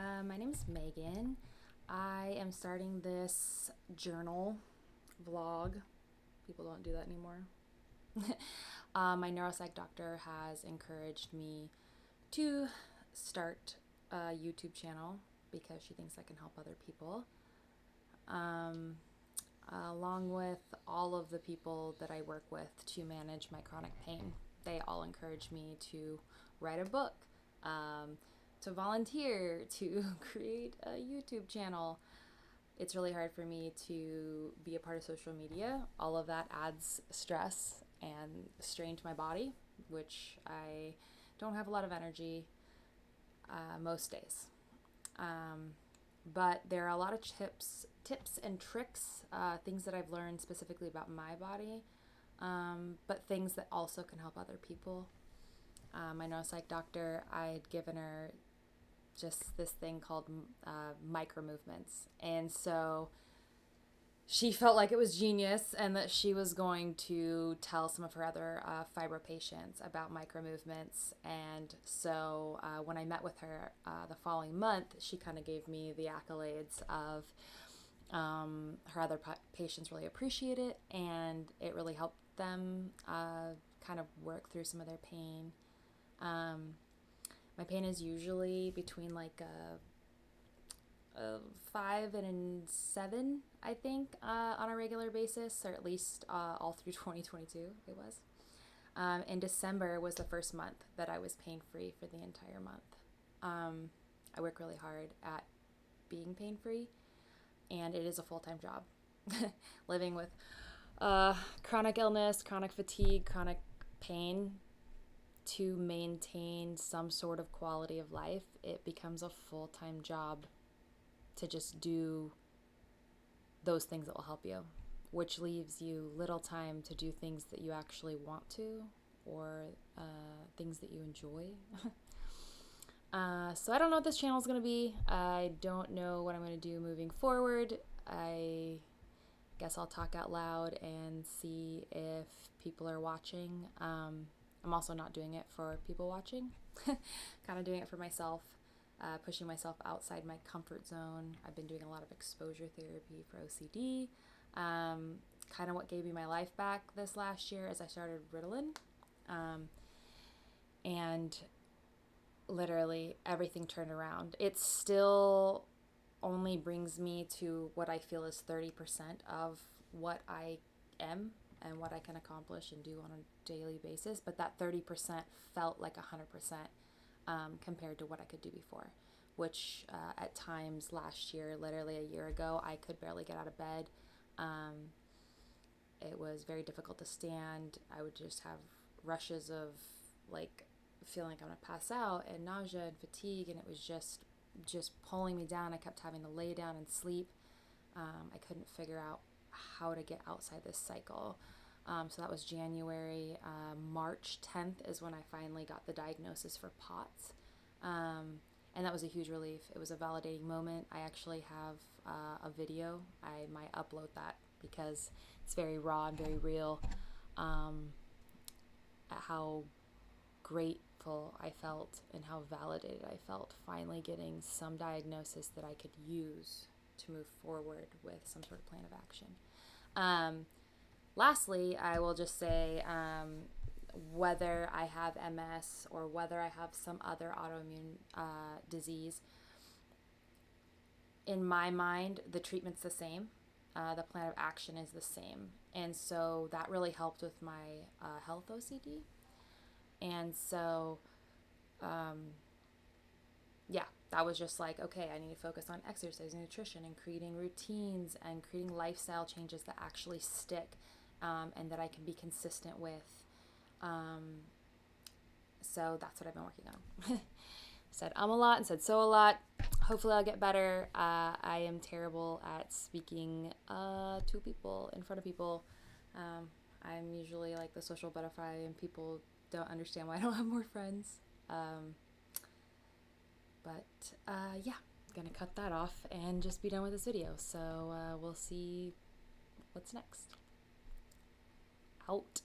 My name is Megan. I am starting this journal vlog. People don't do that anymore. My neuropsych doctor has encouraged me to start a YouTube channel because she thinks I can help other people. Along with all of the people that I work with to manage my chronic pain, they all encourage me to write a book, to volunteer, to create a YouTube channel. It's really hard for me to be a part of social media. All of that adds stress and strain to my body, which I don't have a lot of energy most days. But there are a lot of tips and tricks, things that I've learned specifically about my body, but things that also can help other people. My neuropsych doctor, I had given her just this thing called micro movements, and so she felt like it was genius and that she was going to tell some of her other fibro patients about micro movements. And so when I met with her the following month, she kind of gave me the accolades of her other patients really appreciate it, and it really helped them kind of work through some of their pain. My pain is usually between like a 5 and a 7, I think, on a regular basis, or at least all through 2022 it was. And December was the first month that I was pain-free for the entire month. I work really hard at being pain-free, and it is a full-time job. Living with chronic illness, chronic fatigue, chronic pain, to maintain some sort of quality of life, it becomes a full-time job to just do those things that will help you, which leaves you little time to do things that you actually want to, or things that you enjoy. So I don't know what this channel is going to be. I don't know what I'm going to do moving forward. I guess I'll talk out loud and see if people are watching. I'm also not doing it for people watching, kind of doing it for myself. Pushing myself outside my comfort zone. I've been doing a lot of exposure therapy for OCD. Kind of what gave me my life back this last year as I started Ritalin. And literally everything turned around. It still only brings me to what I feel is 30% of what I am and what I can accomplish and do on a daily basis. But that 30% felt like 100%. Compared to what I could do before, which at times last year, literally a year ago, I could barely get out of bed. It was very difficult to stand. I would just have rushes of like feeling like I'm gonna pass out and nausea and fatigue, and it was just pulling me down. I kept having to lay down and sleep. I couldn't figure out how to get outside this cycle. So that was January. March 10th is when I finally got the diagnosis for POTS. And that was a huge relief. It was a validating moment. I actually have a video. I might upload that because it's very raw and very real, at how grateful I felt and how validated I felt finally getting some diagnosis that I could use to move forward with some sort of plan of action. Lastly, I will just say whether I have MS or whether I have some other autoimmune disease, in my mind, the treatment's the same. The plan of action is the same. And so that really helped with my health OCD. And so, yeah, that was just like, okay, I need to focus on exercise and nutrition and creating routines and creating lifestyle changes that actually stick. And that I can be consistent with. So that's what I've been working on. Said a lot and said so a lot. Hopefully I'll get better. I am terrible at speaking to people, in front of people. I'm usually like the social butterfly, and people don't understand why I don't have more friends. But yeah, I'm gonna cut that off and just be done with this video. So we'll see what's next. Out.